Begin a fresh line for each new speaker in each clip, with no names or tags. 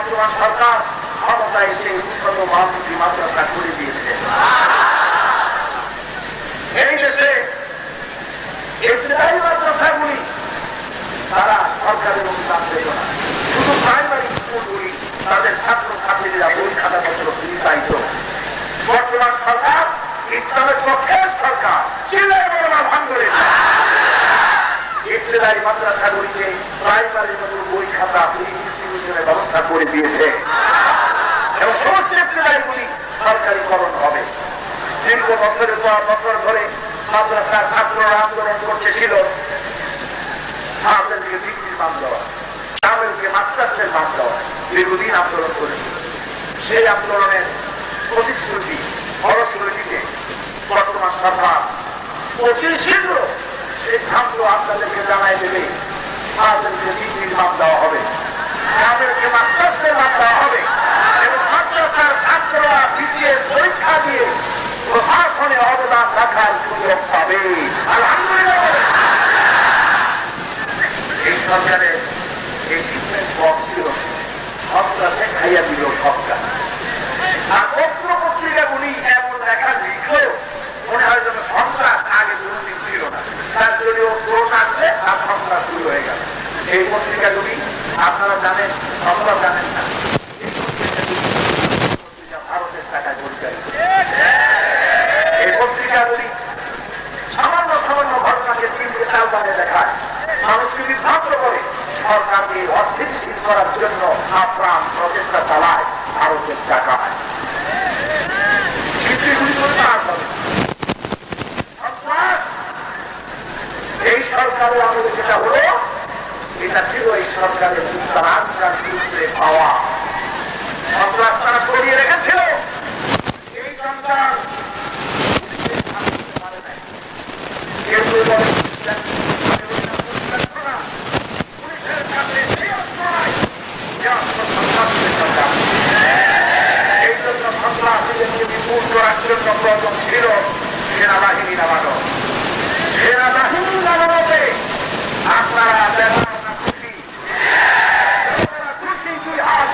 বর্তমান সরকার ক্ষমতায় এসে 1992টি মাদ্রাসা খুলে দিয়েছে। এই দেশে ইবতিদায়ী মাদ্রাসাগুলি তারা সরকারের অনুদান পেত না, শুধু প্রাইমারি স্কুলগুলি তাদের ছাত্রছাত্রীরা বই খাতাপত্র ফ্রি পাইত। বর্তমান সরকার ইসলামের পক্ষে সরকার চিল্লায় বড় না ভাঙ করে ইবতিদায়ী মাদ্রাসাগুলিকে প্রাইমারি বই খাতা ফ্রি ডিস্ট্রিবিউশনের ব্যবস্থা করে দিয়েছে এবং সমস্ত ইবতিদায়ীগুলি সরকারিকরণ হবে। দীর্ঘ বছরের পর বছর ধরে মাদ্রাসার ছাত্ররা আন্দোলন করতেছিল, তাদেরকে ডিগ্রির মান দেওয়া, তাদেরকে মাস্টার্সের মান দেওয়া, দীর্ঘদিন আন্দোলন করেছিল। সেই আন্দোলনের প্রতিশ্রুতি ফলশ্রুতিতে বর্তমান সরকার অতি শীঘ্র সিদ্ধান্ত আপনাদেরকে জানাই দেবে, তাদেরকে ডিগ্রির মান দেওয়া হবে, তাদেরকে মাস্টার্সের মান দেওয়া হবে এবং মাদ্রাসার ছাত্ররা বিসিএস পরীক্ষা দিয়ে প্রশাসনে অবদান রাখার সুযোগ পাবে। আলহামদুলিল্লাহ। এই সরকারের এই ট্রিটমেন্ট বক্স ছিল সন্ত্রাসে খাইয়া দিল সরকার। আর পত্র পত্রিকাগুলি এমন লেখা লিখলো মনে হয় যেন সন্ত্রাস আগে কোনদিন ছিল না, তার জন্য ভোট আসলে আর সন্ত্রাস শুরু হয়ে গেল। এই পত্রিকাগুলি আপনারা জানেন, আপনারা জানেন না, ভারতের টাকায় পরিচালিত। এই পত্রিকাগুলি সামান্য সামান্য ঘটনাকে তিনটে চাল বানিয়ে দেখায়, মানুষকে বিভ্রান্ত করে সরকারকে অস্থিতিশীল করার জন্য আপ্রাণ প্রচেষ্টা চালায় ভারতের টাকায়। এই সরকারের আমলে যেটা হলো, এটা ছিল এই সরকারের উত্তরাঞ্চল সূত্রে পাওয়া সন্ত্রাস তারা সরিয়ে রেখেছিল। এই সন্ত্রাস এই জন্য সন্ত্রাসীদেরকে বিপুল করার জন্য প্রয়োজন ছিল সেনাবাহিনী নামানো। সেনাবাহিনী নামানোতে আপনারা খুশি খুশি কি হাত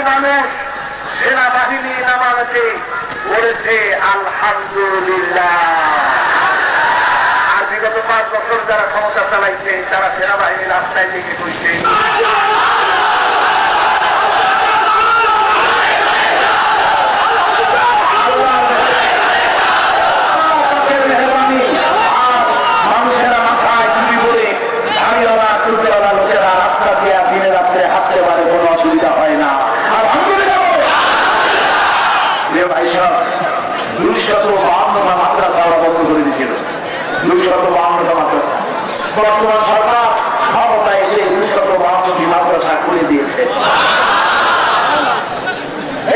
মানুষ সেনাবাহিনী নামাতে বলেছে আলহামদুলিল্লাহ। আর বিগত 5 বছর যারা ক্ষমতা চালাইছে তারা সেনাবাহিনী রাস্তায় থেকে কইছে মানুষেরা মাথায় চুরি করে দাঁড়িয়েওয়ালা টুপিওয়ালা লোকেরা রাস্তা দিয়ে দিনে রাত্রে হাঁটতে পারে, কোনো অসুবিধা হয় না। মাদ্রাসা বন্ধ করে দিয়েছিল, 252টা মাদ্রাসা। বর্তমান সরকার ক্ষমতায় এসে 252টি মাদ্রাসা খুলে দিয়েছে।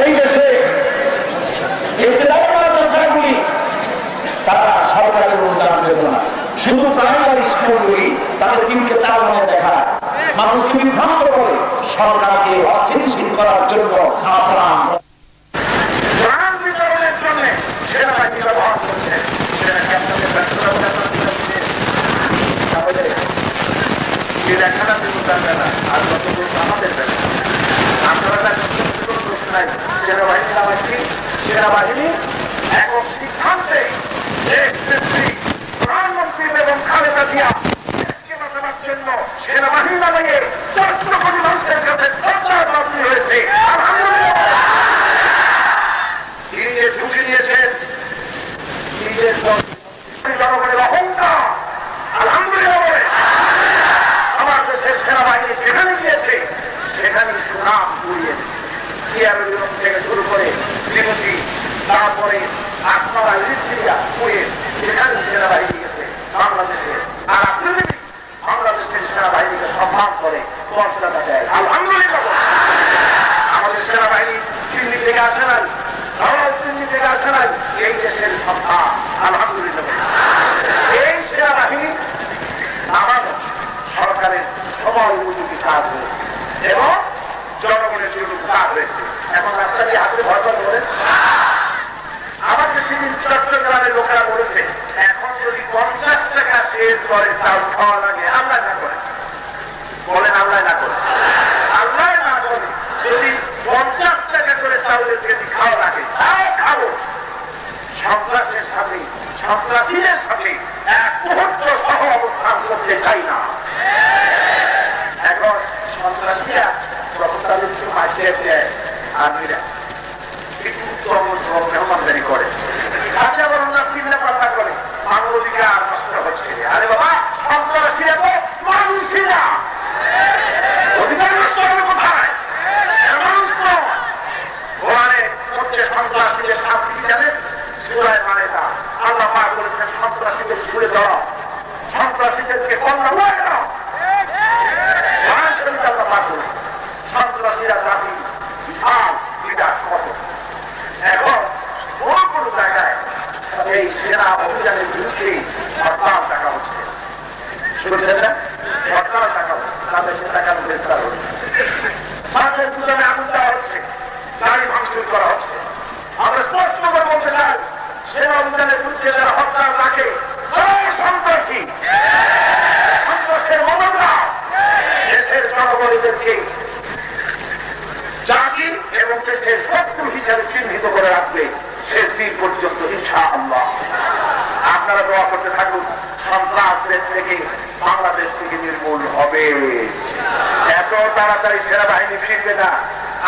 এই দেশে মাদ্রাসাগুলি তারা সরকারের অনুদান পেত না, শুধু প্রাইমারি স্কুলগুলি তাদের দিনকে চাল বানিয়ে দেখায়, মানুষকে বিভ্রান্ত করে সরকারকে অস্থিতিশীল করার জন্য আপ্রাণ সেনাবাহিনী ব্যবহার করছে। সেনাকে আপনাদের ব্যস্ততা দেখাটা কিন্তু জানবে না, আর যত আমাদের ব্যবসা আপনারা নাই। সেনাবাহিনী নামাচ্ছি, সেনাবাহিনী এখন সিদ্ধান্তে প্রধানমন্ত্রী এবং খালেদা জিয়া দেশকে বাঁচানোর জন্য সেনাবাহিনী নামিয়ে 14 কোটি মানুষের কাছে শ্রদ্ধার প্রাপ্তি হয়েছে। তিনি যে ঝুঁকি নিয়েছেন, নিজের জনগণের অহংকার, আলহামদুলিল্লাহ। আমার দেশের সেনাবাহিনী যেখানে গিয়েছে সেখানে সুনাম কুড়িয়ে সিআরও থেকে শুরু করে শ্রীমতী, তারপরে আপনারা ইলেকট্রিকা কুড়িয়ে সেখানে সেনাবাহিনী গেছে বাংলাদেশে। আর আপনি যদি বাংলাদেশের সেনাবাহিনীকে সম্মান করে মর্যাদা দেয়, আলহামদুলিল্লাহ। আমাদের সেনাবাহিনী দিল্লি থেকে আসে নাই, দিল্লি থেকে আসে নাই, এই দেশের সন্তান, আলহামদুলিল্লাহ। এই সেনাবাহিনী আমাদের সরকারের সময় উপযোগী কাজ হয়েছে এবং জনগণের জন্য কাজ হয়েছে। খাওয়া লাগে, আল্লাহ না করে বলেন, আল্লাহ না করে, আল্লাহ না করে যদি 50 টাকা করে চাউলের কেজি খাওয়া লাগে তাও খাবো। সন্ত্রাসের সাথে সন্ত্রাসীদের সাথে এক মুহূর্ত সহ অবস্থান করতে চাই না। এখন সন্ত্রাসীরা যখন তাদের কিছু মাঝে দেয় আর্মিরা একটু উত্তম মেহমানদারি করে, কাছে আবার চিন্তা ভাবনা করে মানবাধিকার নষ্ট হচ্ছে। আরে বাবা, সন্ত্রাসীরা তো মানুষ কিনা, অধিকার নষ্ট হবে কোথায়? মানুষ তো কোরআনের মধ্যে সন্ত্রাসীদের শাস্তি জানেন, সূরায়ে মায়েদা আল্লাহ পাক বলেছেন সন্ত্রাসীদের ছুড়ে দাও, সন্ত্রাসীদেরকে কল্লা বলে দাও। আল্লাহ পাক বলেছেন সন্ত্রাসীরা জাতি বিশাল বিরাট কত। এখন কোন জায়গায় এই সেনা অভিযানের বিরুদ্ধে হরতাল টাকা হচ্ছে, শুনছেন না? হরতাল টাকা হচ্ছে, তাদের টাকা গ্রেফতার হচ্ছে, তাদের দুজনে আগুন দেওয়া হচ্ছে, গাড়ি ভাঙচুর করা হচ্ছে। আমরা স্পষ্ট করে বলতে চাই সেনা অভিযানের বিরুদ্ধে যারা হরতাল রাখে সন্ত্রাসী, সন্ত্রাসের মনোভাব দেশের জনগণদেরকে জাতি এবং দেশের শত্রু হিসাবে চিহ্নিত করে রাখবে শেষ দিন পর্যন্ত ইনশাআল্লাহ। আপনারা দোয়া করতে থাকুন সন্ত্রাসের থেকে বাংলাদেশ থেকে নির্মূল হবে। এত তাড়াতাড়ি সেনাবাহিনী ফিরবে না,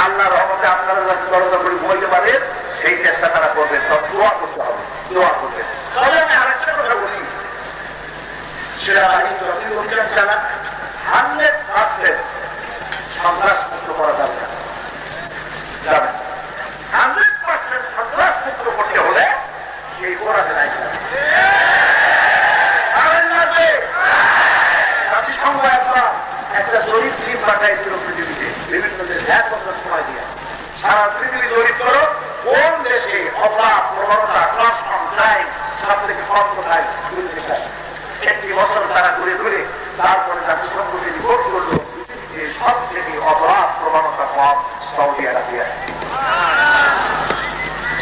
আল্লাহর রহমতে আপনারা যাতে দরজা করে ঘুমাইতে পারেন সেই চেষ্টা তারা করবে। সব দোয়া করতে হবে, দোয়া করবে। তবে আমি আরেকটা কথা বলি, সেনাবাহিনী যতই অভিযান চালান 100% সন্ত্রাস মুক্ত করা যাবে না, যাবে 100% সন্ত্রাস মুক্ত করতে হলে এই কোরআনের আইন জাতিসংঘ একটা জরিপ টিম পাঠাইছিল পৃথিবীতে, বিভিন্ন দেশে 1 বছর সময় দিয়ে সারা পৃথিবী জরিপ করো কোন দেশে অপরাধ প্রবণতা ক্রাইম সব থেকে কম কোথায়। 1 বছর তারা ঘুরে ঘুরে তারপরে জাতিসংঘকে রিপোর্ট করলো যে সব থেকে অপরাধ প্রবণতা কম সৌদি আরবিয়া।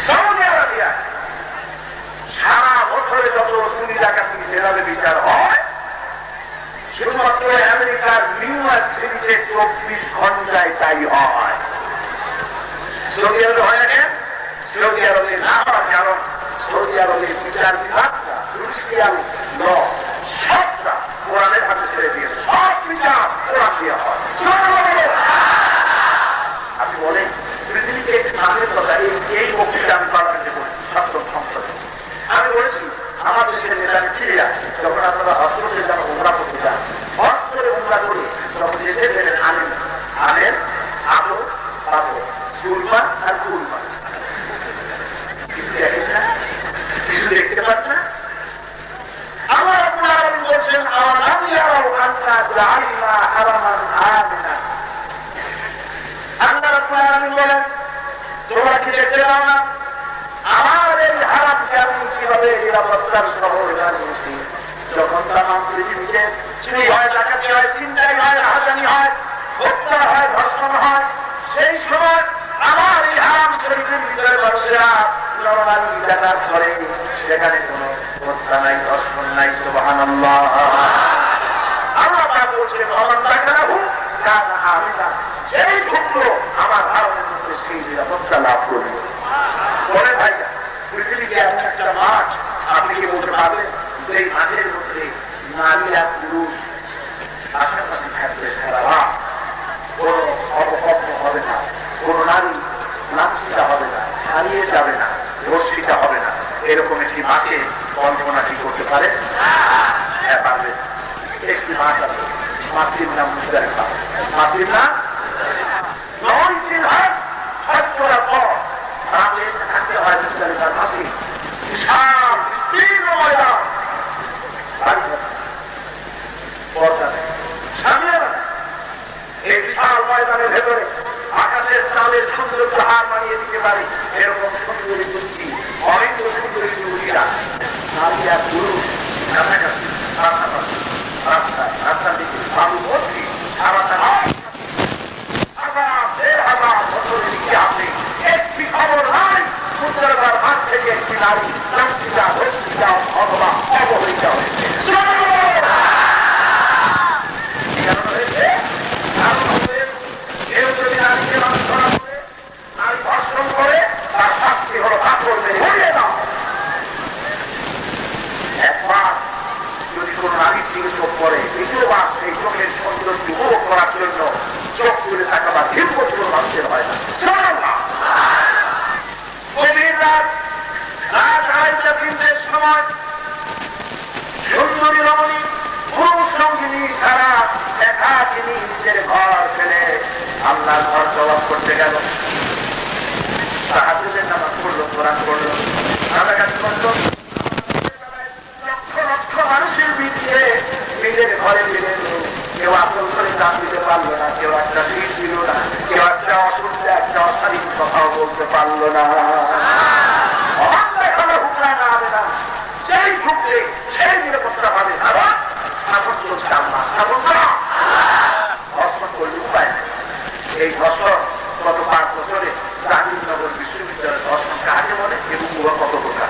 সৌদি আরবিয়া সারা বছরে যত চুরি ডাকাতি যেভাবে বিচার হয় শুধুমাত্র আমেরিকার নিউ ইয়র্ক সিটিতে 24 ঘন্টায় তাই হয়। সৌদি আরবে হয় না কেন? সৌদি আরবে না হওয়ার কারণ সৌদি আরবের বিচার বিভাগটা জুডিশিয়াল ল সবটা কোরআনের হাতে ছেড়ে দিয়েছে, সব বিচার কোরআন দিয়ে হয়। আপনি বলেন পৃথিবীতে একটি নামের কথা, এই বক্তৃতা আমি পার্লামেন্টে বলি, সপ্তম সংসদে আমি বলেছি আমার দেশের নেতানেত্রীরা যখন আপনারা হস্তরে যেন উমরা করতে যান, হস্তরে উমরা করে যখন দেশের নেবেন আনেন আলো পাবো সুরমা আর কুরমা, কিছু দেখেন না, কিছু দেখতে পান না। আমার আপনারা বলছেন আমার আমি আরো আল্লাহ জাআলনা হারামান আমিনা, আল্লাহ রাব্বুল আলামিন বলেন তোমরা কি দেখতে পাও না আমার এই হারামকে আমি কিভাবে নিরাপত্তার শহর বানিয়েছি। যখন তামাম পৃথিবীতে চুরি হয়, ডাকাতি হয়, ছিনতাই হয়, রাহাজানি হয়, হত্যা হয়, ধর্ষণ হয়, সেই সময় আমার এই হারাম শরীরের ভিতরে মানুষেরা নরমালি যাতায়াত করে, সেখানে কোনো হত্যা নাই, ধর্ষণ নাই। সুবহানাল্লাহ। আল্লাহ পাক বলছেন আমার তাকালাহু কানা আমিনা, সেই ঢুকলো আমার হারামের মধ্যে সেই নিরাপত্তা লাভ করবে। বলে ভাই পৃথিবীতে এমন একটা মাঠ আপনি কি বলতে পারবেন যে মাঠের মধ্যে নারীরা পুরুষ পাশাপাশি থাকবে, খেলা কোন অপকর্ম হবে না, কোন নারী লাঞ্ছিত হবে না, হারিয়ে যাবে না, ধর্ষিত হবে না, এরকম একটি মাঠে কল্পনা কি করতে পারে? হ্যাঁ পারবে। একটি মাঠ আছে, মাতৃর নাম মুজদালিফা, মাতৃর নাম হজ করার পর বাংলাদেশে থাকতে হয় মুজদালিফার মাঠে, বিশাল বিস্তীর্ণ ময়দান, পর্দা নেই, সামনে এই বিশাল ময়দানের ভেতরে আকাশের চালের সৌন্দর্য হার মানিয়ে দিতে পারে এরকম সুন্দরী মূর্তি, অনেক সুন্দরী মূর্তিরা নারীরা পুরুষ কাছাকাছি পাশাপাশি রাস্তার দিকে বালু ভর্তি সারাটা একটি খবর নাই মুদ্রার হাত থেকে একটি নারী লাঞ্ছিতা, ধর্ষিতা অথবা অবহেলিত হয়েছে। তওয়াব করতে গেল, তাহাজ্জুদের নামাজ পড়লো, কোরআন পড়লো, কাছাকাছি করলো, লক্ষ লক্ষ মানুষের ভিড়ে নিজের ঘরে ফিরে এলো। কেউ আপন করে দান দিতে পারলো না, কেউ একটা শীত দিল না, কেউ একটা অসুবিধা একটা অশালীন কথাও বলতে পারলো না। সেই ঢুকলে সেই নিরাপত্তা পাবে না, শাসন চলছে আমার শাসন ধর্ষণ করলে উপায় নেই। এই ধর্ষণ গত 5 বছরে জাহাঙ্গীরনগর বিশ্ববিদ্যালয়ের ধর্ষণ কাকে বলে এবং ওরা কত প্রকার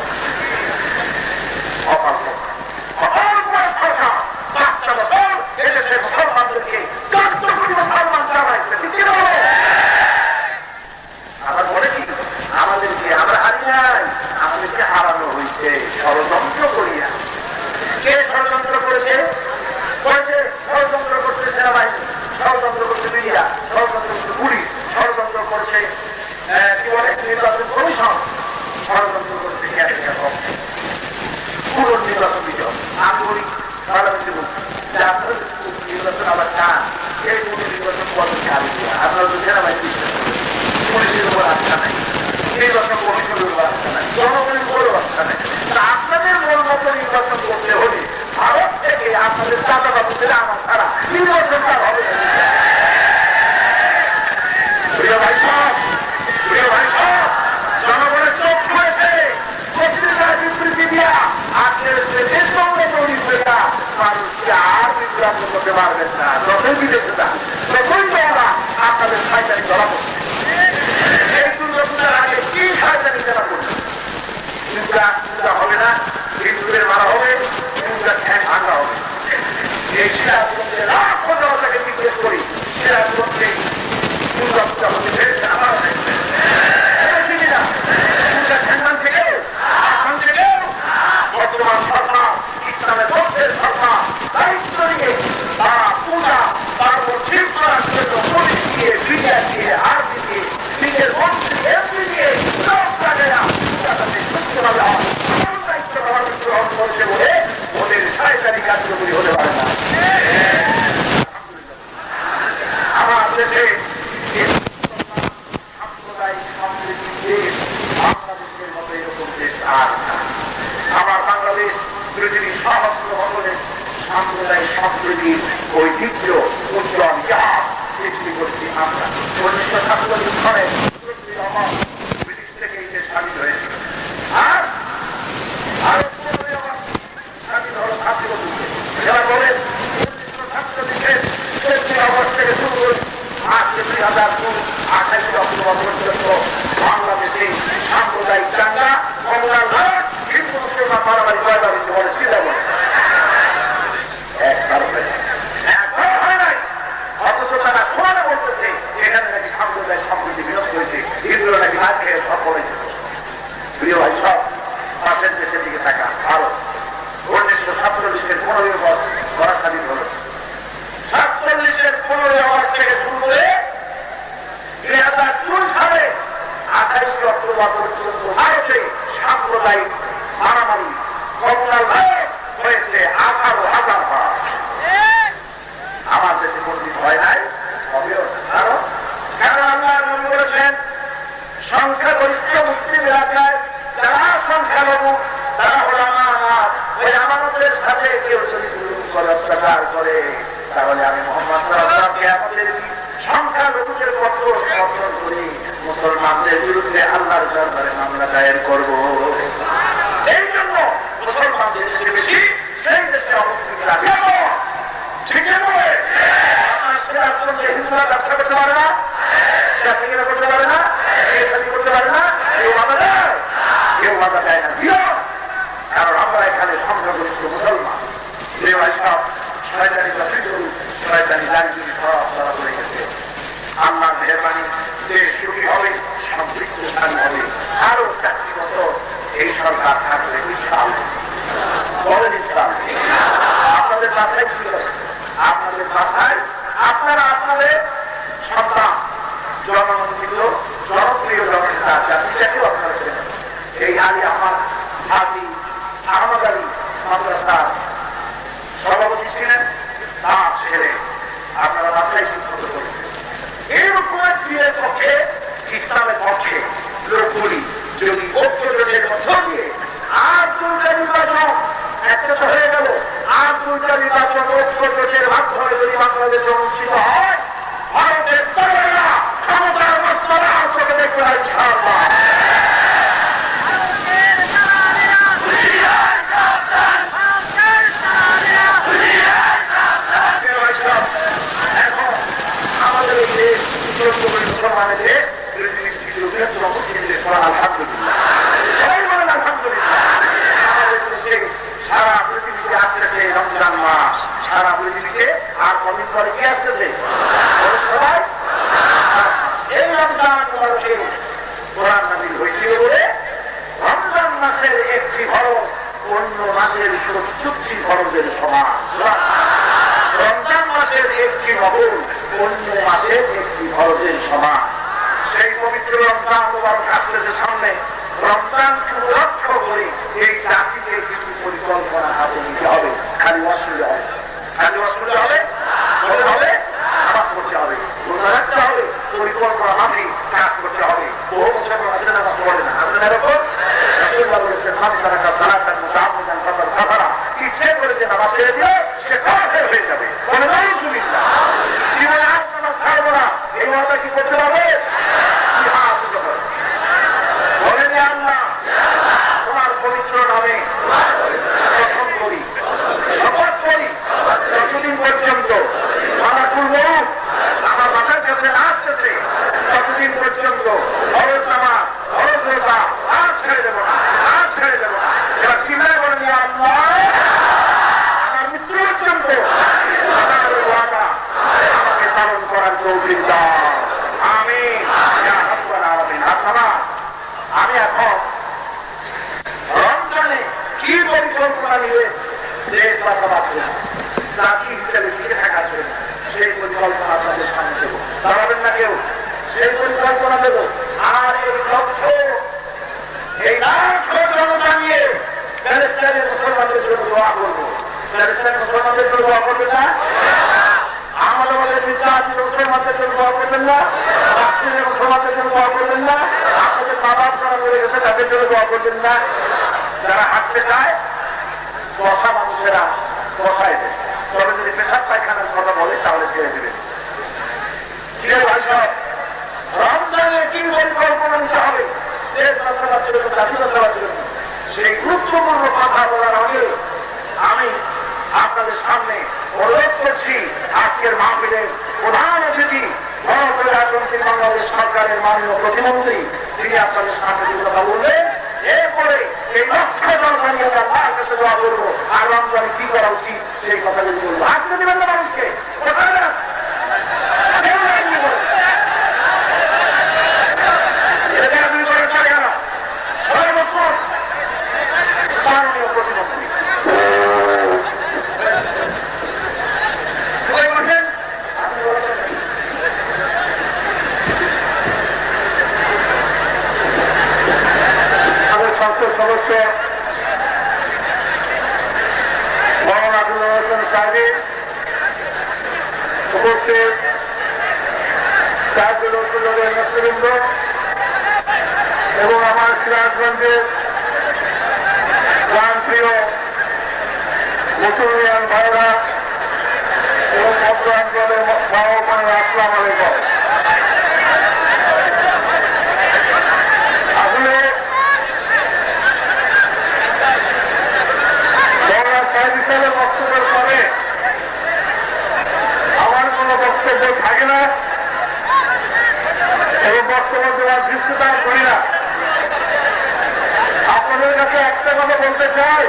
আবার বলে কি আমাদেরকে আমরা হারি নাই, আমাদেরকে হারানো হয়েছে ষড়যন্ত্র করিয়া। কে ষড়যন্ত্র করেছে? ষড়যন্ত্র করছে সেনাবাহিনী, ষড়যন্ত্র করছে মিডিয়া, ষড়যন্ত্র করছে পুলিশ, ষড়যন্ত্র করছে কি বলে নির্বাচন কমিশন, ষড়যন্ত্র করছে পুনর্নির্বাচন দিতে হবে। আমি বলি পার্লামেন্টে বলছি যে আপনারা নির্বাচন আবার চান, এই পুনর্নির্বাচন পদ্ধতি আগে দেওয়া। আপনারা তো সেনাবাহিনী বিশ্বাস করেন, পুলিশের উপর আস্থা নাই, নির্বাচন কমিশনের উপর আস্থা নাই, জনগণের উপরও আস্থা নাই। আপনাদের মন মতো নির্বাচন করতে হলে ভারত থেকে আপনাদের চাচা বাবুদের আমার ছাড়া নির্বাচন হবে। প্রিয় ভাই সাহেব, প্রিয় ভাই সাহেব, জনগণের চোখ খুলেছে, পত্রিকার বিবৃতি দিয়া আপনার মানুষকে আর বিভ্রান্ত করতে পারবেন না। যতই বিদেশে যান, ততই তোমরা আপনাদের শয়তানি ধরা পড়ছে। এই দুর্গাপূজার আগে কি শয়তানি যারা করছে, পূজা হবে না, হিন্দুদের মারা হবে, হিন্দুরা ঠ্যাং ভাঙা হবে। এই সিরাজগঞ্জে লাখো জনতাকে জিজ্ঞেস করি, সিরাজগঞ্জে দুর্গাপূজা হতে পেরেছে আমার বর্তমান সরকার ইসলামের পক্ষের সরকার দায়িত্ব নিয়ে তারা পূজা পার্বণ ঠিক করার জন্য পুলিশ দিয়ে, মিডিয়া দিয়ে, আর্মি দিয়ে, নিজের মন্ত্রী এমপি দিয়ে সব জায়গায় পূজাটাতে সুস্থভাবে দায়িত্ব গ্রহণ করছে বলে ওদের সরকারি কার্যকরী হতে পারে না। আমার দেশে সাম্প্রদায়িক সম্প্রীতির দেশ বাংলাদেশের মতো এরকম দেশ আর না। আমার বাংলাদেশ পৃথিবীর সহস্র বছরের সাম্প্রদায়িক সম্প্রীতির ঐতিহ্য উজ্জ্বল ইতিহাস সৃষ্টি করছি আমরা। 1947 সালে ব্রিটিশ থেকে এই দেশ স্বাধীন হয়েছিল, আর স্বাধীন হল 7 বছর। যারা বলেন 1947 14 আগস্ট থেকে শুরু করে আজকে 2028 অক্টোবর পর্যন্ত বাংলাদেশে সাম্প্রদায়িক দাঙ্গা, কমলার ভারত, হিন্দু মুসলমান মারামারি কয়বার হয়েছে বলে চিন্তা করে একবার হয় নাই। অথচ তারা সমানে বলতেছে এখানে নাকি সাম্প্রদায়িক সম্প্রীতি বিরোধ হয়েছে, হিন্দুরা নাকি ভাত খেয়ে সফল হয়েছে। প্রিয় ভাই সব পাশের দেশের দিকে থাকা ভারত 1947 15 আগস্ট করা স্বাধীন হল। 47 15 আগস্ট থেকে শুরু করে 2002 সালে 28 অক্টোবর পর্যন্ত ভারতে সাম্প্রদায়িক মারামারি কমলার হয়েছে 18,000 বার। আমার দেশে কোনদিন হয় নাই, হবেও না। কারণ আল্লাহ নবী বলেছেন সংখ্যাগরিষ্ঠ মুসলিম এলাকায় যারা সংখ্যালঘু তারা হল আমানত। ওই আমানতের সাথে কেউ যদি জুলুম করে, অত্যাচার করে, তাহলে আমি মুহাম্মদ সাল্লাল্লাহু আলাইহি ওয়াসাল্লামকে আমাদের সংখ্যালঘুদের পক্ষ সমর্থন করি, মুসলমানদের বিরুদ্ধে আল্লাহর দরবারে মামলা দায়ের করব। এই জন্য মুসলমানদের দেশে বেশি, সেই দেশে অবস্থিত রাখি। ঠিক আছে, আপনার সিরাজগঞ্জে হিন্দুরা ব্যবসা করতে পারে না, করতে পারে না, করতে পারে না, কেউ বাধা দেয়, কেউ বাধা দেয় না। কারণ আমরা এখানে সংখ্যাগরিষ্ঠ মুসলমান। শয়তানি শয়তানি জানি সব তারা করে গেছে। আল্লাহর মেহেরবানি, দেশ সুখী হবে, সমৃদ্ধশালী হবে। আরো 4 বছর এই সরকার থাকবে ইনশাআল্লাহ। বলেন ইনশাআল্লাহ। আপনাদের বাসায় ছিল, আপনাদের বাসায় আপনারা আপনাদের সন্তান জনমন্ত্রিত জনপ্রিয় জননেতা জাতিটাকেও আপনারা ছিলেন। এই আলী আহমদ হাজি আহমদ আলী মাদ্রাসার সভাপতি ছিলেন, তার ছেলে আপনারা বাসায় শিক্ষিত করেছিলেন। এইরকম বিয়ের মুসলমানের দেশ, পৃথিবীর তৃতীয় বৃহত্তম মুসলিম দেশ। আলহামদুলিল্লাহ, সবাই বলেন আলহামদুলিল্লাহ। আমাদের দেশে সারা পৃথিবীতে আসতেছে রমজান মাস, সারা পৃথিবীতে আর কমিট করে কি আসতেছে সবাই। এই রমজান মাসে কোরআন নাযিল হয়েছিল বলে রমজান মাসের একটি ফরজ অন্য মাসের 70টি ফরজের সমান। রমজান মাসের একটি নফল অন্য মাসের একটি ফরজের সমান। সেই পবিত্র রমজান মুবারক আসতেছে সামনে। রমজানকে লক্ষ্য করে এই জাতিকে কিছু পরিকল্পনা হাতে নিতে হবে। খালি অসুবিধা হবে, খালি অসুবিধা হবে, বলে হবে নামাজ পড়তে হবে, রোজা রাখতে হবে, পরিকল্পনা মাফিক কাজ করতে হবে। বহু মুসলমান আসলে নামাজ পড়ে না, আসলে এরকম ইচ্ছে করে যে নামাজ ছেড়ে দিও সে কাফের হয়ে যাবে। বলে নাউযুবিল্লাহ, জীবনে আর নামাজ ছাড়বো না, এই কথা কি করতে হবে? বলেন আল্লাহ তোমার পবিত্র নামে কসম করি, শপথ করি, যতদিন পর্যন্ত মালাকুল মউত আমার মাথার কাছে আসতেছে ততদিন পর্যন্ত ফরজ নামাজ, ফরজ রোজা আর ছেড়ে দেবো না, আর ছেড়ে দেবো না। এবার চিন্তায় বলেন আল্লাহ আমার মৃত্যু পর্যন্ত আমার ওয়াদা আমাকে পালন করার তৌফিক দাও। আমিন ইয়া রাব্বাল আলামিন। আপনারা আমি এখন রমজানে কি পরিকল্পনা নিয়ে দেশ বাঁচাতে জাতি হিসেবে টিকে থাকার জন্য সেই পরিকল্পনা আপনাদের সামনে দেবো। দাঁড়াবেন না কেউ, সেই পরিকল্পনা দেবো। আর এই লক্ষ্য এই লাখো জনতা নিয়ে প্যালেস্টাইনের মুসলমানদের জন্য দোয়া করবো। প্যালেস্টাইনের মুসলমানদের জন্য দোয়া করবেন না? আমাদের জাতীয় মুসলমানদের জন্য দোয়া করবেন না? রাষ্ট্রীয় মুসলমানদের জন্য দোয়া করবেন না? আপনাদের মা বাপ যারা মরে গেছে তাদের জন্য দোয়া করবেন না? যারা হাঁটতে চায় বসা মানুষেরা বসায় দেয়, তবে যদি পেশাব পায়খানার কথা বলে তাহলে ছেড়ে দেবেন। রমজানে কি পরিকল্পনা নিতে হবে দেশ বাঁচাবার জন্য, জাতি বাঁচাবার জন্য, সেই গুরুত্বপূর্ণ কথা বলার আগে আমি আপনাদের সামনে অনুরোধ করছি আজকের মাহফিলের প্রধান অতিথি গণপ্রজাতন্ত্রী বাংলাদেশ সরকারের মাননীয় প্রতিমন্ত্রী, তিনি আপনাদের সামনে যে কথা বললেন, এরপরে এই লক্ষ্য জনতা নিয়ে আমরা তার কাছে দোয়া করবো আর রমজানে কি করা উচিত সেই কথা যদি বলবো। আজকে দিবেন না মানুষকে মাননীয় প্রতিমন্ত্রী সংসদ সদস্য মৌলানা আবুল হোসেন সাহেব, উপস্থিত জাতীয় দলের নেতৃবৃন্দ এবং আমার সিরাজগঞ্জের প্রাণপ্রিয় মুসলমান ভাইরা এবং মধ্যাঞ্চলের মা ও বোনেরা, আসসালামু আলাইকুম। আসলে সাহেবের বক্তব্যের পরে আমার কোনো বক্তব্য থাকে না এবং বক্তব্য দেওয়ার দৃশ্যতা করি না। আপনাদের কাছে একটা কথা বলতে চাই,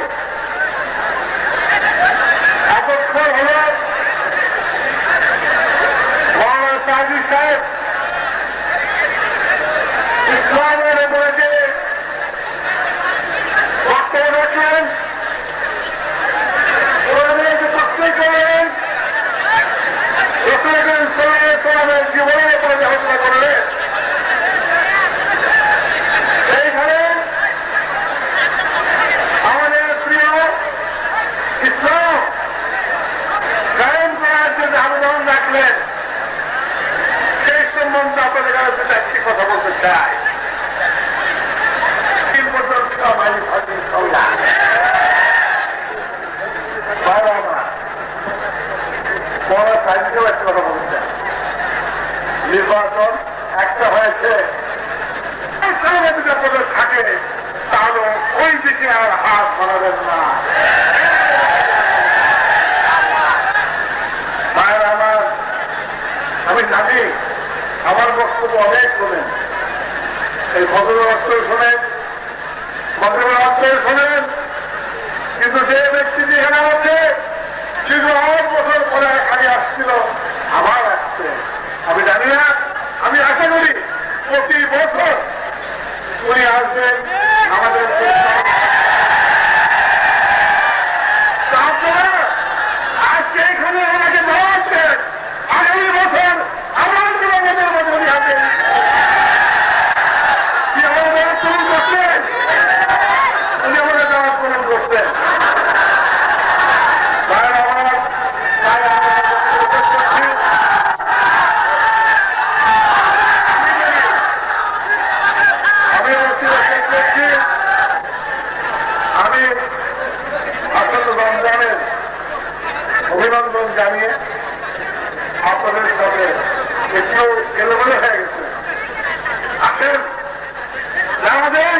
এতক্ষণ হল মৌলানা সাহেব সাহেব ইসলামের উপরে যে বক্তব্য রাখলেন, জীবনের উপরে যে হত্যা করলেন, সেইখানে আমাদের প্রিয় ইসলাম কায়েম করার জন্য আবেদন রাখলেন, সেই সম্বন্ধে আপনাদের কাছে একটি কথা বলতে চাই। নির্বাচন একটা হয়েছে, থাকে তাহলে ওই দিকে আর হাত বাড়াবেন না। মায়ের আমার, আমি জানি আমার বক্তব্য বক্তব্য অনেক শোনেন, এই ভদ্রের অক্ষর শোনেন, ভদ্রের অক্ষর শোনেন, কিন্তু যে ব্যক্তি যেখানে আছে দীর্ঘ 8 বছর পরে আগে আসছিল, আবার আসছে। আমি জানি না, আমি আশা করি প্রতি বছর উনি আসবেন আমাদের। আজকে এখানে ওনাকে ধরাচ্ছেন, আগামী বছর আমার জনগণের মধ্যে উনি আসবেন। কি আমাদের পূরণ করছেন, উনি আমাদের দেওয়ার পূরণ করছেন। আমি আসলে রমজানের অভিনন্দন জানিয়ে আপনাদের সাথে একটু এলোমেলো হয়ে গেছে। আসেন আমাদের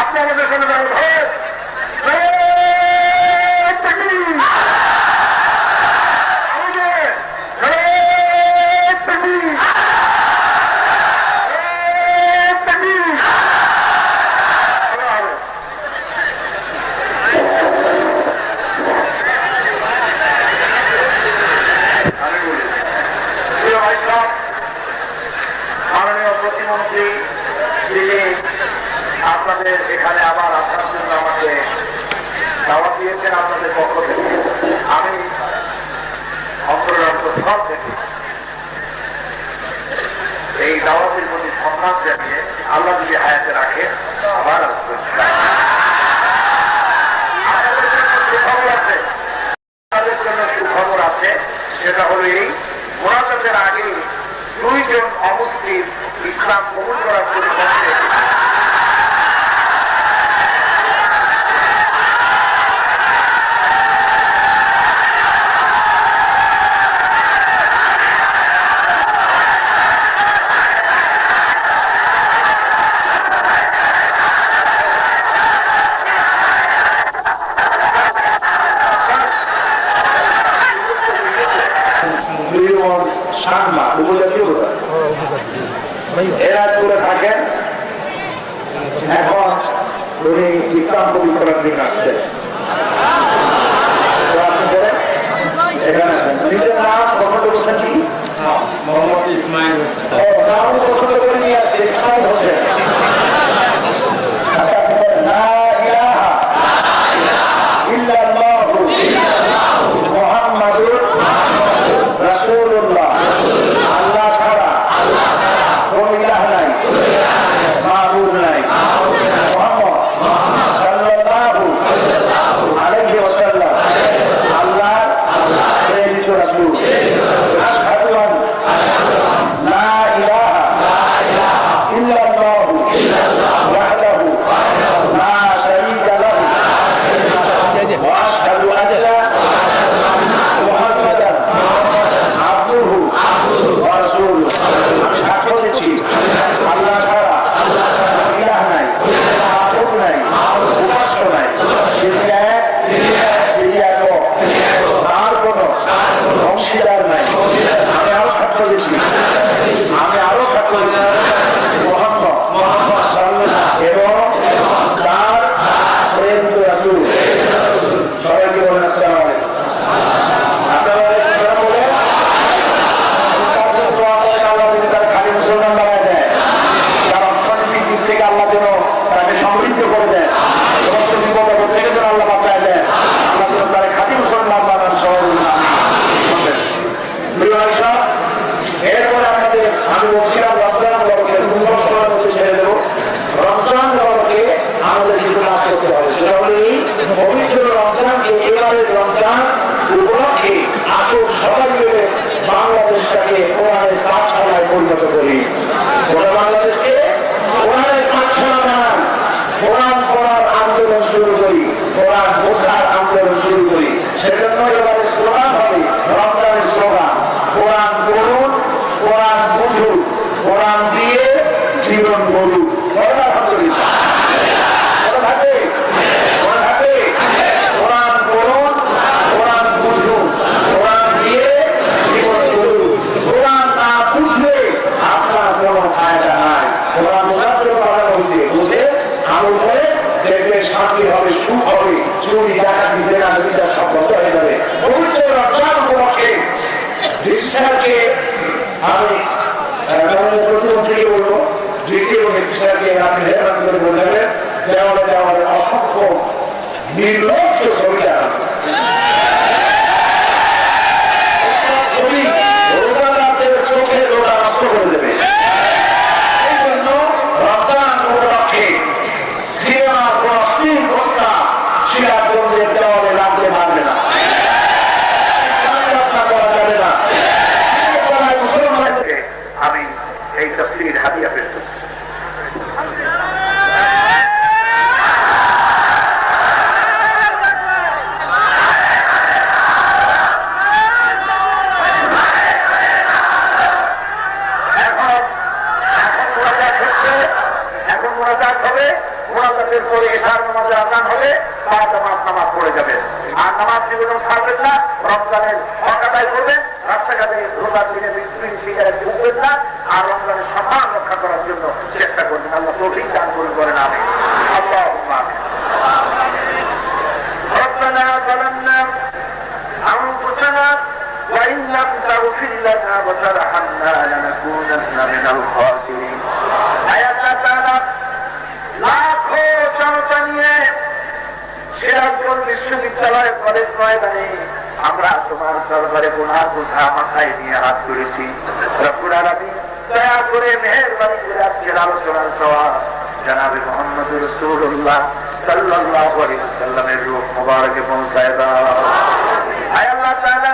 আপনি আমাদের সাথে মাননীয় প্রতিমন্ত্রী যিনি আপনাদের এখানে আবার আসার জন্য আমাকে দাওয়াত দিয়েছেন আপনাদের পক্ষ থেকে, আমি অন্তরস্থল থেকে এই দাওয়াতের প্রতি সম্মান জানিয়ে আল্লাহ যদি হায়াতে রাখে আবার আসবেন। সুখবর আছে, আমাদের জন্য সুখবর আছে, সেটা হলো এই মোনাজাতের আগে 2 জন অমুসলিম ইসলাম কবুল করার পরিবর্তে এরা করে থাকেন। এখন উনি ইসলাম কবুল করার দিন আসছে। নিজের নাম পছন্দ করছেন কি? মোহাম্মদ ইসমাইল নাম পছন্দ করে নিয়ে আসছে, ইসমাইল হোসেন। বাংলাদেশটাকে কোরআনের পাঠশালায় পরিণত করি। গোটা বাংলাদেশকে কোরআনের পাঠশালা বানান, কোরআন পড়ার আন্দোলন শুরু করি, কোরআন বোঝার আন্দোলন শুরু করি। সেজন্য এবারে স্লোগান হবে, রমজানের স্লোগান, কোরআন পড়ুন, কোরআন বুঝুন, কোরআন দিয়ে জীবন গড়ুন। আলহামদুলিল্লাহ। কোরআন পড়ুন, কোরআন বুঝুন, কোরআন দিয়ে জীবন গড়ুন। কোরআন না বুঝলে আপনার কোনো শান্তি হবে, সুখ হবে, চুরি ডাকাতি জেনা বিচার সব বন্ধ হয়ে যাবে। পবিত্র রমজান উপলক্ষে ডিসিশনকে আমি প্রতিমন্ত্রীকে বলবো, ডিসি এবং ডিসিশনকে আপনি হেরান করে বলবেন যে আমাদের অসংখ্য নির্লজ্জ ছবিটা ছবি রোজাদারদের চোখে রোজা নষ্ট করে দেবে। এই জন্য রমজান উপলক্ষে সিনেমার কোন অশ্লীল ঘটনা সিরাজগঞ্জের দেওয়ালে লাগতে পারবে না, করা যাবে না। আমি এই তফসির হাদিয়া পেশ করছি। রমজানের হক আদায় করবেন, রাস্তাঘাটে রোজার দিনে বিক্রি সিগারেট উঠবেন না, আর রমজানের সম্মান রক্ষা করার জন্য চেষ্টা করবেন। আল্লাহ তৌফিক দান করবেন। আমি আল্লাহুম্মা আমিন। রব্বানা যালামনা আনফুসানা ওয়া ইন লাম তাগফির লানা ওয়া তারহামনা লানাকুনান্না মিনাল খাসিরিন। আয় আল্লাহ তাআলা, লাখো জনতা নিয়ে সিরাজগঞ্জ বিশ্ববিদ্যালয় কলেজ ময়দানে আমরা তোমার দরবারে গুনাহ বোঝা মাথায় নিয়ে হাত তুলেছি। রব্বুল আলামিন দয়া করে মেহেরবানি করে আজকের আলোচনার সওয়াব জনাবে মুহাম্মদ রাসূলুল্লাহ সাল্লাল্লাহু আলাইহি ওয়াসাল্লামের রূহ মুবারকে পৌঁছায় দাও। আয় আল্লাহ তাআলা,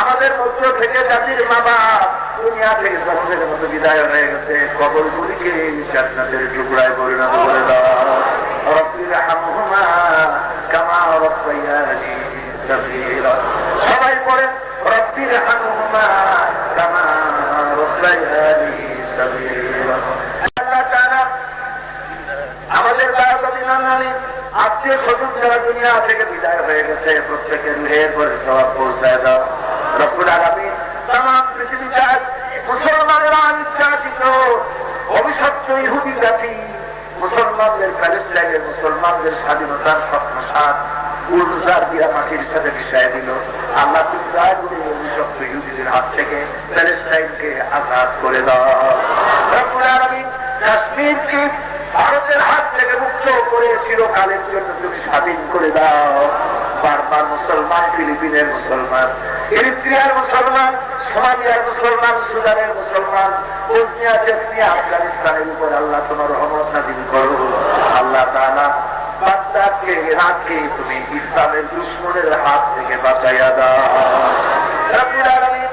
আমাদের মধ্য থেকে জাতির মা-বাপ দুনিয়া থেকে জন্মের মতো বিদায় হয়ে গেছে, কবরগুলিকে জান্নাতের টুকরায় পরিণত করে দাও। রব্বির হামহুমা কামা রাব্বায়ানি সগীরা। সবাই পড়েন রব্বির হামহুমা কামা রাব্বায়ানি সগীরা। আল্লাহ তাআলা আমাদের দাদা-দাদি, আত্মীয় স্বজন যারা দুনিয়া থেকে বিদায় হয়ে গেছে প্রত্যেকের রূহের পরে সওয়াব পৌঁছায় দাও। রব্বুল আলামিন তামাম পৃথিবীতে মুসলমানেরা নির্যাতিত অভিশপ্ত ইহুদি জাতি মুসলমানদের প্যালেস্টাইনের মুসলমানদের স্বাধীনতার স্বপ্নসাদ উর্জার দিয়া মাটির সাথে মিশাই দিল। আল্লাহ তুমি দয়া করে অভিশপ্ত ইহুদিদের হাত থেকে প্যালেস্টাইনকে আজাদ করে দাও। রব্বুল আলামিন কাশ্মীরকে ভারতের হাত থেকে মুক্ত করে চিরকালের জন্য তুমি স্বাধীন করে দাও। বারবার মুসলমান, ফিলিপিনের মুসলমান, এরিত্রিয়ার মুসলমান, সোমালিয়ার মুসলমান, সুদানের মুসলমান, বসনিয়া, চেচনিয়া, আফগানিস্তানের উপর আল্লাহ তোমার রহমত নাযিল করো। আল্লাহ তাআলা বাগদাদকে, ইরাককে তুমি ইসলামের দুশমনের হাত থেকে বাঁচাইয়া দাও। রব্বুল আলামিন,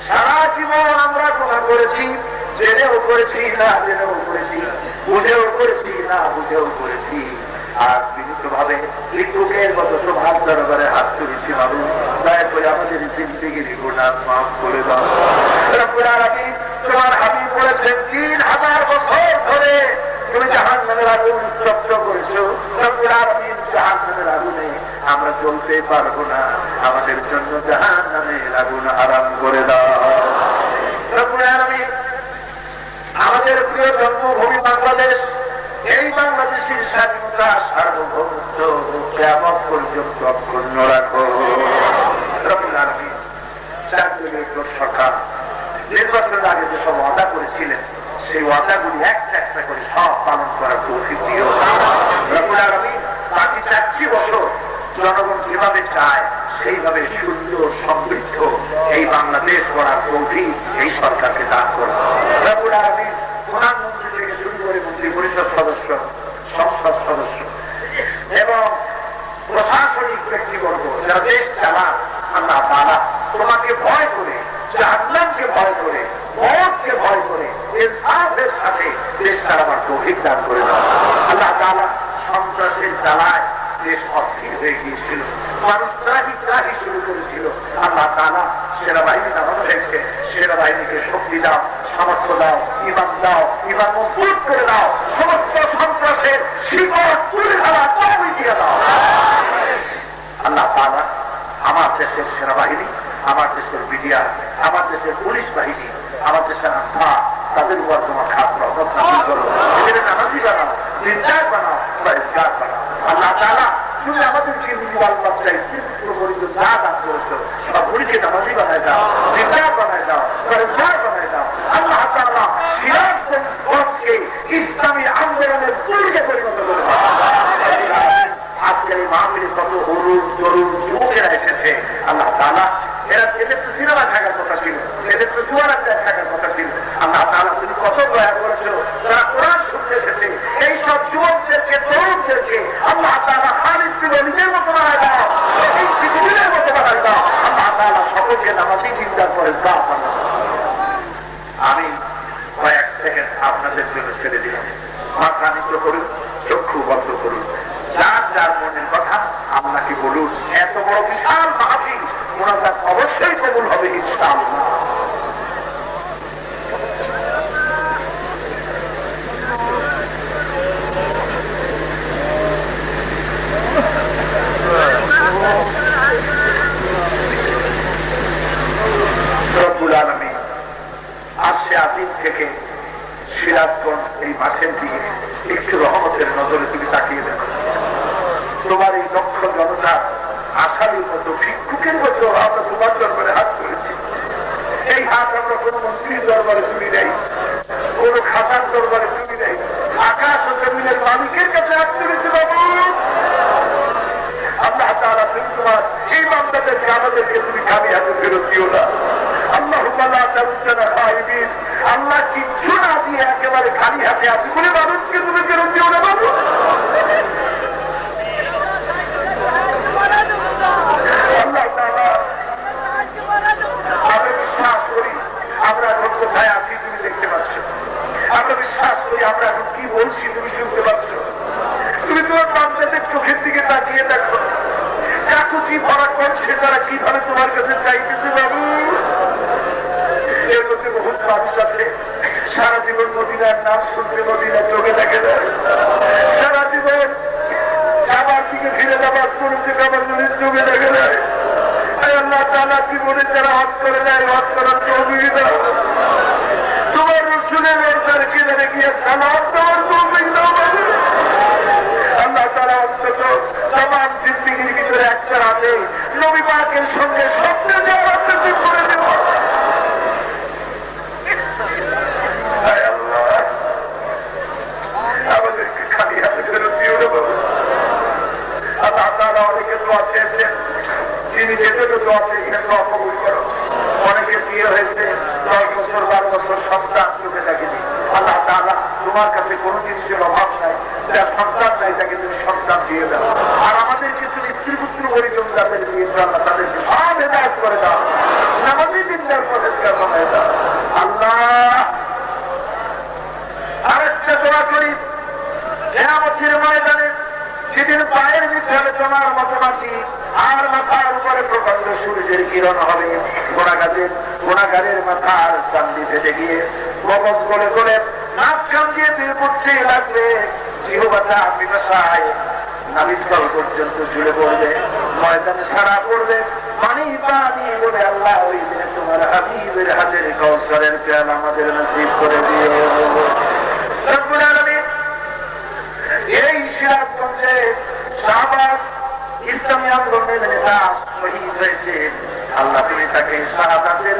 সারা জীবন আমরা গুনাহ করেছি, জেনেও করেছি না জেনেও করেছি, বুঝেও করেছি না বুঝেও করেছি, আর বিনীত ভাবে ভিক্ষুকের মতো তোমার দরবারে হাত তুলেছি। বাবু দয়া করে আমাদের জিন্দেগির গুনাহ মাফ করে দাও। রব্বুল আলামিন, তোমার হাবিব বলেছেন 3000 বছর ধরে তুমি জাহান্নামের আগুন উত্তপ্ত করেছো। রব্বুল আলামিন, জাহান্নামের আগুনে আমরা চলতে পারবো না, আমাদের জন্য জাহান্নামের আগুন আরাম করে দাও। রব্বুল আলামিন, আমাদের প্রিয় জন্মভূমি বাংলাদেশ, এই বাংলাদেশের স্বাধীনতা সার্বভৌমত্ব কিয়ামত পর্যন্ত অক্ষুণ্ণ রাখো। রব্বুল আলামিন, জাতীয় সরকার নির্বাচনের আগে যেসব ওয়াদা করেছিলেন সেই ওয়াদাগুলি একটা একটা করে সব পালন করার তৌফিক দিও। রব্বুল আলামিন, বাকি 4 বছর জনগণ যেভাবে চায় সেইভাবে সুন্দর সমৃদ্ধ এই বাংলাদেশ গড়ার তৌফিক এই সরকারকে দান করো। রব্বুল আলামিন, প্রধানমন্ত্রী থেকে শুরু করে মন্ত্রী পরিষদ সদস্য, সংসদ সদস্য এবং প্রশাসনিক ব্যক্তিবর্গ যারা দেশ চালান, আল্লাহ তাআলা তোমাকে ভয় করে, জাহান্নামকে ভয় করে, মওতকে ভয় করে ইনসাফের সাথে দেশ চালাবার তৌফিক দান করে দাও। আল্লাহ তাআলা, সন্ত্রাসের জ্বালায় দেশ অস্থির হয়ে গিয়েছিল, মানুষ ত্রাহি শুরু করেছিল। আল্লাহ তাআলা, সেনাবাহিনী নামানো হয়েছে, সেনাবাহিনীকে শক্তি দাও, সামর্থ্য দাও, ইমান দাও, ইমান মজবুত করে দাও, সমস্ত সন্ত্রাসের শিকড় তুলে ধরা চাবি দিয়ে দাও। আল্লাহ তাআলা, আমার দেশের সেনাবাহিনী, আমার দেশের মিডিয়া, আমার দেশের পুলিশ বাহিনী, আমার দেশের আস্থা, তাদের উপর তোমার খাস রহমত নাযিল করো। এদের নামাজি বানাও, দিনদার বানাও, পরেজগার বানাও। আল্লাহ তাআলা তুমি আমাদেরকে বাল বাচ্চা স্ত্রী পরিচিত যা দান করেছো সবগুলিকে নামাজি বানায় দাও, জিন্দার বানায় দাও, পরেশার বানায় দাও। আল্লাহ তাআলা সিরাজগঞ্জকে ইসলামী আন্দোলনের দুর্গে পরিণত করে দাও। আজকের এই মাহফিলে কত অরুণ তরুণ যুবকেরা এসেছে, আল্লাহ তাআলা এরা এদের তো সিনেমা থাকার কথা ছিল, এদের তো জুয়ারা থাকার কথা ছিল। আল্লাহ তাআলা তুমি কত দয়া করেছো, যারা কোরআন শুনতে এসেছে এইসব যুবকদেরকে তরুণদেরকে আল্লাহ তাআলা খালিদ বিন নিজের মতো বানায় দাও, এই পৃথিবীর মতো বানায় দাও। আল্লাহ তাআলা সকলকে নামাজি চিন্তা করে দাও। আমি কয়েক সেকেন্ড আপনাদের জন্য ছেড়ে দিলাম, মাথা নিচু করুন, চক্ষু বন্ধ করুন, যার যার মনের কথা আপনাকে বলুন। এত বড় বিশাল মাহফিল মোনাজাত অবশ্যই কবুল হবে ইনশাআল্লাহ। রব্বুল আলামিন আশে আজিম থেকে সিরাজগঞ্জ এই মাঠের দিকে একটু রহমতের নজরে তুমি তাকিয়ে দেখো। তোমার এই লক্ষ জনতা আশারির মতো ভিক্ষুকের মতো আমরা তোমার দরবারে হাত করেছি। এই হাত আমরা কোন মন্ত্রীর দরবারে তুলি নাই, কোন খাতার দরবারে তুলি নাই, আকাশ ও জমিনের মালিকের কাছে হাত তুলেছি। বাবু আল্লাহ তাআলা তুমি তোমার এই বান্দাদেরকে আমাদেরকে তুমি খালি হাতে ফেরত দিও না। আল্লাহ কিচ্ছু না দিয়ে একেবারে খালি হাতে আছি বলে মানুষকে তুমি ফেরত দিও না। বাবু আল্লাহ তাআলা আমরা বিশ্বাস করি আমরা এখন কোথায় আছি তুমি দেখতে পাচ্ছ, আমরা বিশ্বাস করি আমরা এখন কি বলছি তুমি শুনতে পাচ্ছ। তুমি তোমার বাচ্চাদের চোখের দিকে তাকিয়ে দেখো, কাকুতি ভরা করছে তারা কিভাবে তোমার কাছে চাইতেছে। বাবু এর মধ্যে বহুত মানুষ আছে সারা জীবন মদিনার নাম শুনতে মদিনার চোখে দেখে দেয়, সারা জীবন আবার দিকে ফিরে যাবার শুনতে কাবার নদীর চোখে দেখে দেয়। আল্লাহ তাআলা জীবনে যারা হজ করে দেয় হজ করার তৌফিক দাও। তোমার রাসূলের দরবারে কিনারে গিয়ে সালাত দেওয়ার তৌফিক দাও। আল্লাহ তাআলা অন্তত তামাম জিন্দেগির ভিতরে একটা রাতে নবী পাকের সঙ্গে সবচেয়ে যাওয়ার তৌফিক করে দেব। আমাদেরকে খালি হাতে ফেরত দিও না। আল্লাহ তাআলা অনেকে দোয়া চেয়েছেন, তিনি যেটুকু দোয়া চেয়েছেন দোয়া কবুল করো। অনেকের বিয়ে হয়েছে 10 বছর 12 বছর সন্তান চোখে দেখেনি। আল্লাহ তাআলা তোমার কাছে কোনো জিনিসের অভাব নাই, যার সন্তান নাই তাকে তুমি সন্তান দিয়ে দাও। আর আমাদেরকে তুমি স্ত্রী পুত্র পরিজন যাদের দিয়ে আল্লাহ তাদেরকে সব হেদায়েত করে দাও, নামাজি দিনদার পরিষ্কার বানায় দাও। আল্লাহ আরেকটা দোয়া করি, কিয়ামতের ময়দানে সেদিন পায়ের নিচে তোমার মতো মাটি আর মাথার উপরে প্রকাণ্ড সূর্যের কিরণ হবে। গুনাহগারের মাথার চামড়ি ফেটে গিয়ে মগজ গলে গলে নাক কান দিয়ে দিল পড়তে লাগবে, জিহ্বাটা পিপাসায় নাভিস্থল পর্যন্ত ঝুলে পড়বে, ময়দানে সারা পড়বে পানি পানি বলে। আল্লাহ ওই দিনে তোমার হাবিবের হাতের কাউসারের পেয়ালা আমাদের নসিব করে দিও। রব্বুল আলামিন এই সিরাজগঞ্জে শাহবাজ ইসলামী আন্দোলনের নেতা শহীদ হয়েছে, আল্লাহ তুমি তাকে শাহাদাতের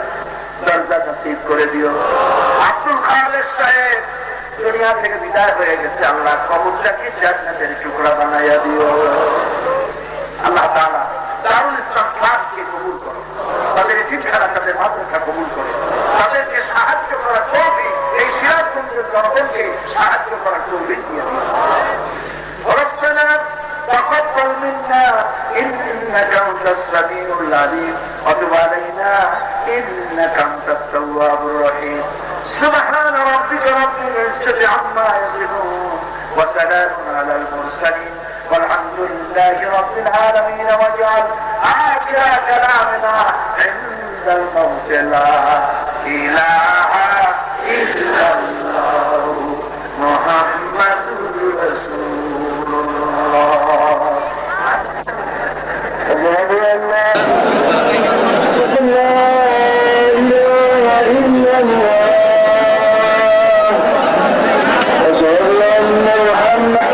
দরজা নসিব করে দিও। আব্দুল খালেক সাহেব দুনিয়া থেকে বিদায় হয়ে গেছে, আল্লাহ কবরটাকে জান্নাতের টুকরা বানাইয়া দিও। আল্লাহ তাআলা দারুল ইসলাম ক্লাসকে কবুল করো, তাদের শিক্ষারা তাদের মাদ্রাসা কবুল করো, তাদেরকে সাহায্য করার তৌফিক এই সিরাজগঞ্জের জনগণকে সাহায্য করার তৌফিক দিয়ে দিও। ربنا تقبل منا إنك أنت السميع العليم وتب علينا إنك أنت التواب الرحيم. سبحان ربك رب العزة عما يصفون وسلام على المرسلين والحمد لله رب العالمين. واجعل آخر كلامنا عند الموت لا إله إلا الله محمد رسول الله.
أشهد أن محمد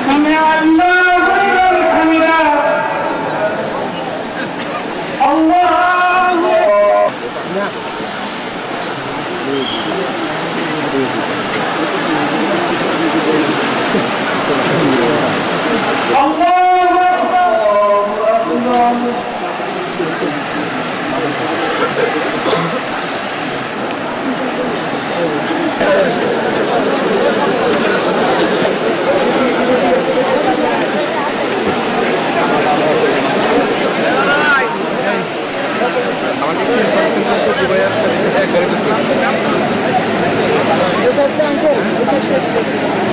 سمع الله لمن حمده الله الله أكبر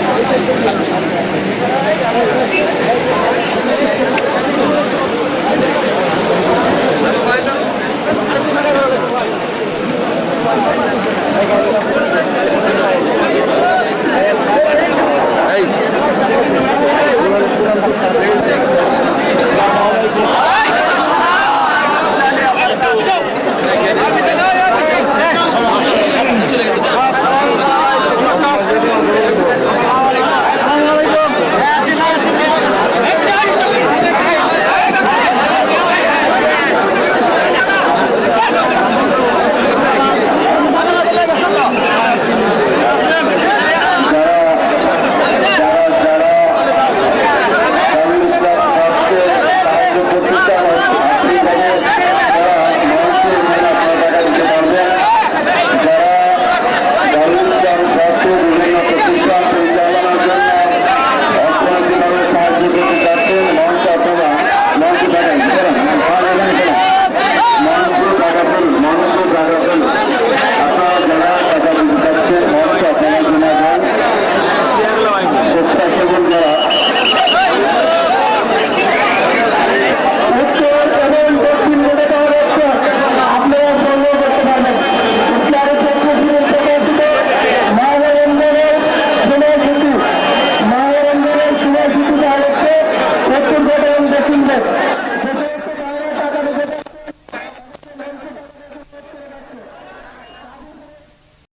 আমাদের